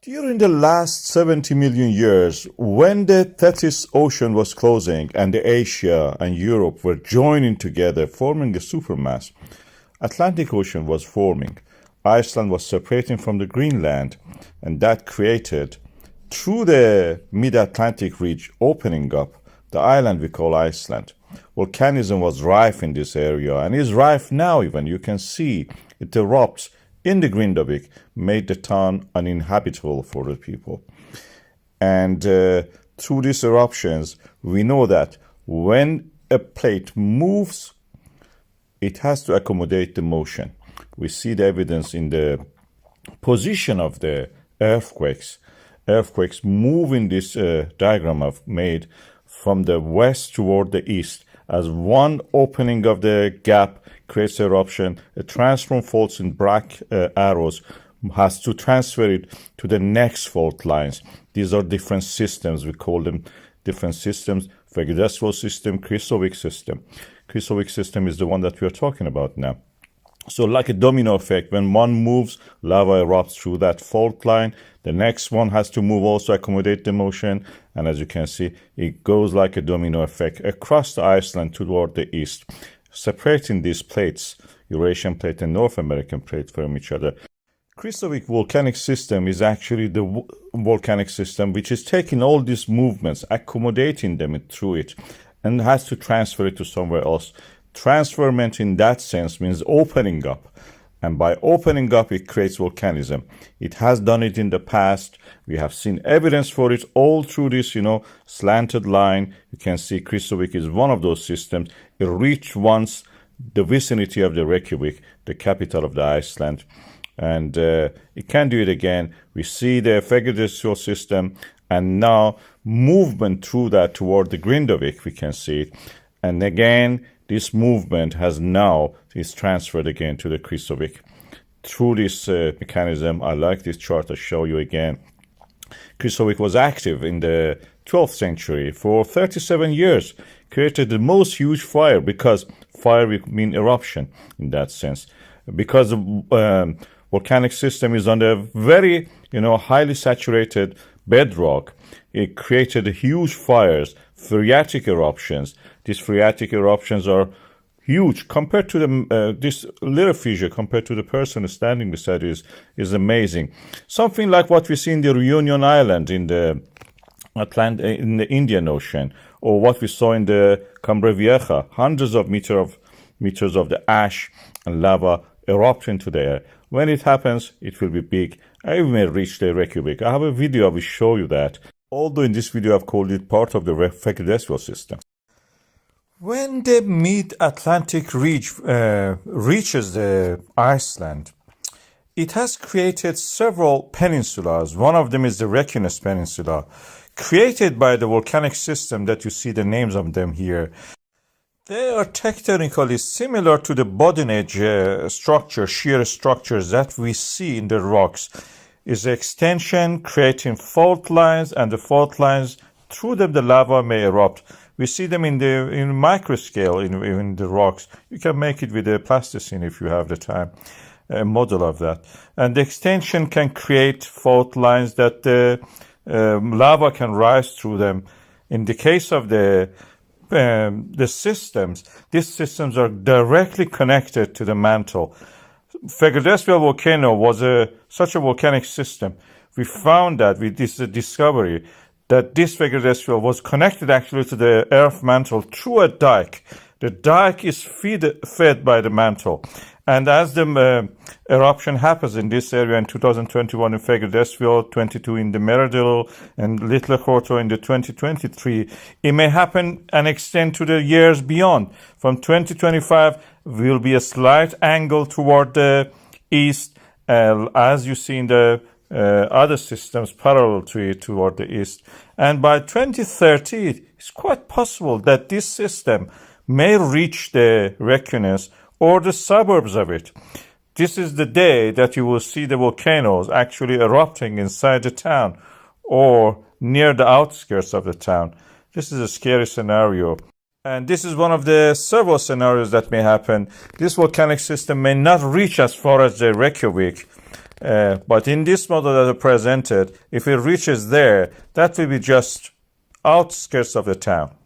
During the last 70 million years, when the Tethys Ocean was closing and the Asia and Europe were joining together, forming a supermass, Atlantic Ocean was forming. Iceland was separating from the Greenland, and that created, through the mid-Atlantic ridge opening up, the island we call Iceland. Volcanism was rife in this area and is rife now even. You can see it erupts in the Grindavik, made the town uninhabitable for the people. And through these eruptions, we know that when a plate moves, it has to accommodate the motion. We see the evidence in the position of the earthquakes. Earthquakes move in this diagram I've made from the west toward the east. As one opening of the gap creates eruption, a transform faults in black arrows has to transfer it to the next fault lines. These are different systems. We call them different systems. Fagradalsfjall system, Krýsuvík system. Krýsuvík system is the one that we are talking about now. So like a domino effect, when one moves, lava erupts through that fault line. The next one has to move also accommodate the motion. And as you can see, it goes like a domino effect across the Iceland toward the east, separating these plates, Eurasian plate and North American plate, from each other. Krýsuvík volcanic system is actually the volcanic system which is taking all these movements, accommodating them through it, and has to transfer it to somewhere else. Transferment in that sense means opening up. And by opening up, it creates volcanism. It has done it in the past. We have seen evidence for it all through this, slanted line. You can see Krýsuvík is one of those systems. It reached once the vicinity of the Reykjavik, the capital of the Iceland. And it can do it again. We see the Fagradalsfjall system, and now movement through that toward the Grindavik, we can see it. And again, this movement is transferred again to the Krýsuvík. Through this mechanism, I like this chart, I'll show you again. Krýsuvík was active in the 12th century for 37 years, created the most huge fire, because fire would mean eruption in that sense. Because the volcanic system is on a very, highly saturated bedrock, it created huge fires, phreatic eruptions. These phreatic eruptions are huge compared to this little fissure, compared to the person standing beside it is amazing. Something like what we see in the Reunion Island in the in the Indian Ocean, or what we saw in the Cumbre Vieja, hundreds of meters of the ash and lava erupt into the air. When it happens, it will be big. I may reach the Reykjavik. I have a video I will show you that. Although in this video I've called it part of the Fagradalsfjall system. When the mid-Atlantic ridge reaches the Iceland, it has created several peninsulas. One of them is the Reykjanes Peninsula, created by the volcanic system that you see the names of them here. They are tectonically similar to the bottom edge shear structures that we see in the rocks. Is the extension creating fault lines, and the fault lines, through them the lava may erupt. We see them in micro scale in the rocks. You can make it with a plasticine if you have the time, a model of that. And the extension can create fault lines that the lava can rise through them. In the case of the systems, these systems are directly connected to the mantle. Fagradalsfjall volcano was such a volcanic system. We found that with this discovery that this Fagradalsfjall was connected actually to the earth mantle through a dike. The dike is fed by the mantle. And as the eruption happens in this area in 2021 in Fagradalsfjall, 22 in the Meradil, and Little Horto in the 2023, it may happen and extend to the years beyond. From 2025, will be a slight angle toward the east, as you see in the other systems parallel to it toward the east. And by 2030, it's quite possible that this system may reach the Reykjanes or the suburbs of it. This is the day that you will see the volcanoes actually erupting inside the town or near the outskirts of the town. This is a scary scenario. And this is one of the several scenarios that may happen. This volcanic system may not reach as far as the Reykjavik, But in this model that I presented, if it reaches there, that will be just outskirts of the town.